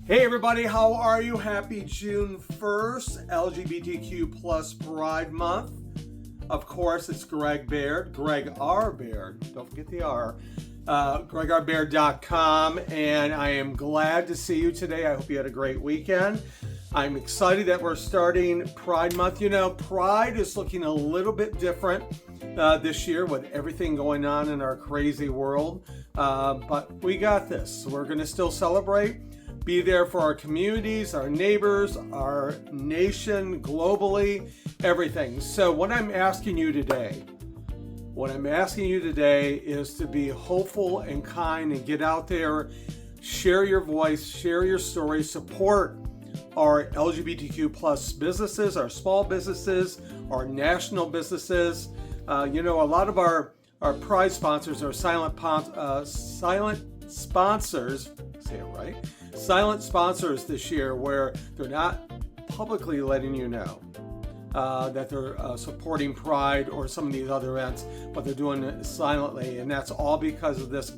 Hey everybody, how are you? Happy June 1st, LGBTQ+ Pride Month. Of course, it's Baird, Greg R. Baird, don't forget the R, GregRBaird.com, and I am glad to see you today. I hope you had a great weekend. I'm excited that we're starting Pride Month. You know, Pride is looking a little bit different this year with everything going on in our crazy world, but we got this. We're going to still celebrate. Be there for our communities, our neighbors, our nation, globally, everything. So what I'm asking you today is to be hopeful and kind and get out there, share your voice, share your story, support our LGBTQ+ businesses, our small businesses, our national businesses. You know, a lot of our Pride sponsors are silent sponsors, say it right, silent sponsors this year, where they're not publicly letting you know that they're supporting Pride or some of these other events, but they're doing it silently, and that's all because of this,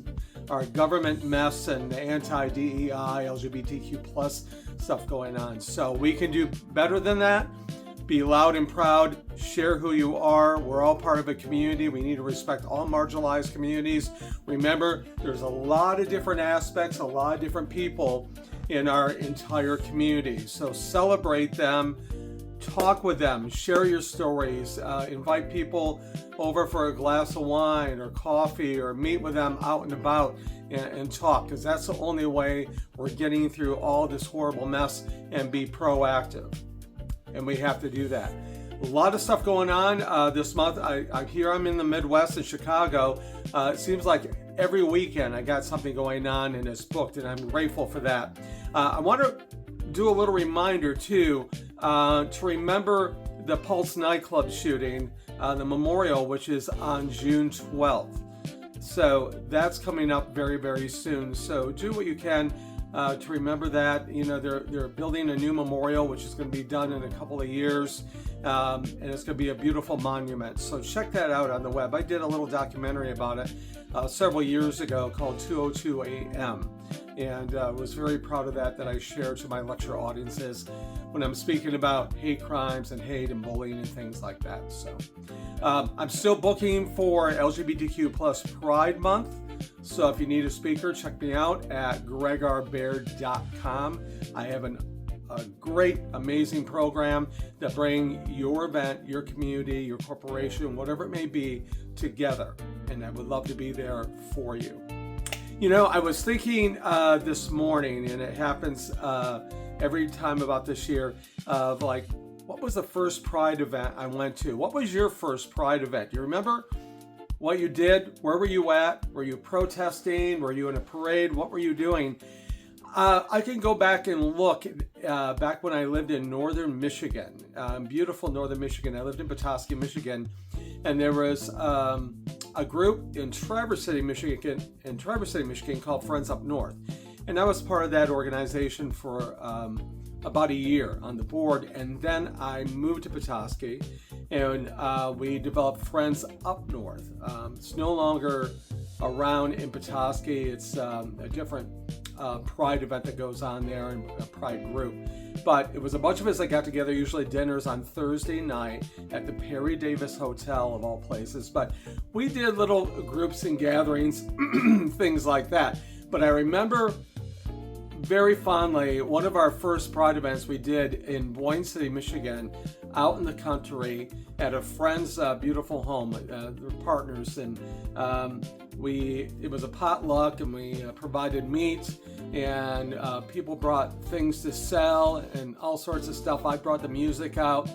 our government mess and the anti-DEI, LGBTQ+ stuff going on. So we can do better than that. Be loud and proud, share who you are. We're all part of a community. We need to respect all marginalized communities. Remember, there's a lot of different aspects, a lot of different people in our entire community. So celebrate them, talk with them, share your stories, invite people over for a glass of wine or coffee, or meet with them out and about and talk, because that's the only way we're getting through all this horrible mess, and be proactive. And we have to do that. A lot of stuff going on this month. I'm in the Midwest in Chicago. It seems like every weekend I got something going on, and it's booked, and I'm grateful for that. I want to do a little reminder too, to remember the Pulse nightclub shooting, the memorial, which is on June 12th. So that's coming up very, very soon. So do what you can to remember that. You know, they're building a new memorial, which is going to be done in a couple of years, and it's going to be a beautiful monument. So check that out on the web. I did a little documentary about it several years ago called 2:02 a.m. and was very proud of that I share to my lecture audiences when I'm speaking about hate crimes and hate and bullying and things like that. So I'm still booking for LGBTQ+ Pride Month. So if you need a speaker, check me out at GregRBaird.com. I have a great, amazing program that bring your event, your community, your corporation, whatever it may be, together. And I would love to be there for you. You know, I was thinking this morning, and it happens every time about this year, of like, what was the first Pride event I went to? What was your first Pride event? Do you remember what you did? Where were you at? Were you protesting? Were you in a parade? What were you doing? I can go back and look back when I lived in northern Michigan, beautiful northern Michigan. I lived in Petoskey, Michigan, and there was a group in Traverse City, Michigan, called Friends Up North, and I was part of that organization for about a year on the board, and then I moved to Petoskey, and we developed Friends Up North. It's no longer around in Petoskey. It's a different Pride event that goes on there, and a Pride group. But it was a bunch of us that got together, usually dinners on Thursday night at the Perry Davis Hotel, of all places. But we did little groups and gatherings, things like that. But I remember very fondly one of our first Pride events we did in Boyne City, Michigan, out in the country at a friend's beautiful home. They're partners, and it was a potluck, and we provided meat, and people brought things to sell and all sorts of stuff. I brought the music out,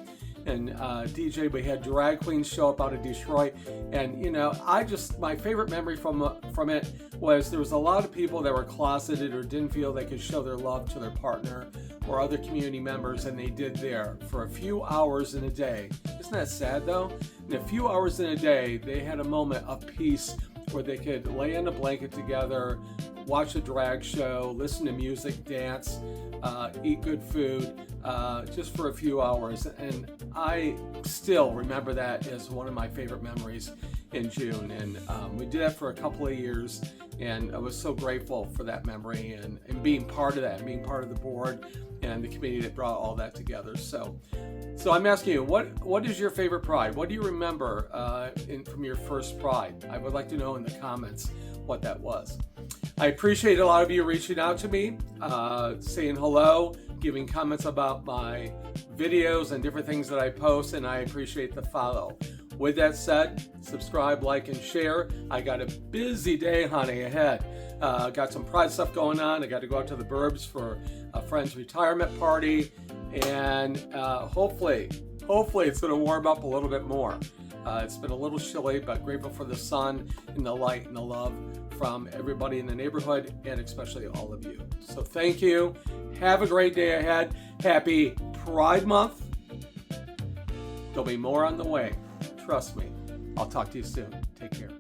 and DJ, we had drag queens show up out of Detroit, and you know, my favorite memory from it was there was a lot of people that were closeted or didn't feel they could show their love to their partner or other community members, and they did there for a few hours in a day. Isn't that sad though? In a few hours in a day, they had a moment of peace where they could lay in a blanket together, watch a drag show, listen to music, dance, eat good food, just for a few hours. And I still remember that as one of my favorite memories. in June, and we did that for a couple of years, and I was so grateful for that memory and being part of that, being part of the board and the committee that brought all that together. So I'm asking you, what is your favorite Pride? What do you remember from your first Pride? I would like to know in the comments what that was. I appreciate a lot of you reaching out to me, saying hello, giving comments about my videos and different things that I post, and I appreciate the follow. With that said, subscribe, like, and share. I got a busy day, honey, ahead. Got some Pride stuff going on. I got to go out to the burbs for a friend's retirement party, and hopefully it's going to warm up a little bit more. It's been a little chilly, but grateful for the sun and the light and the love from everybody in the neighborhood, and especially all of you. So thank you. Have a great day ahead. Happy Pride Month. There'll be more on the way. Trust me. I'll talk to you soon. Take care.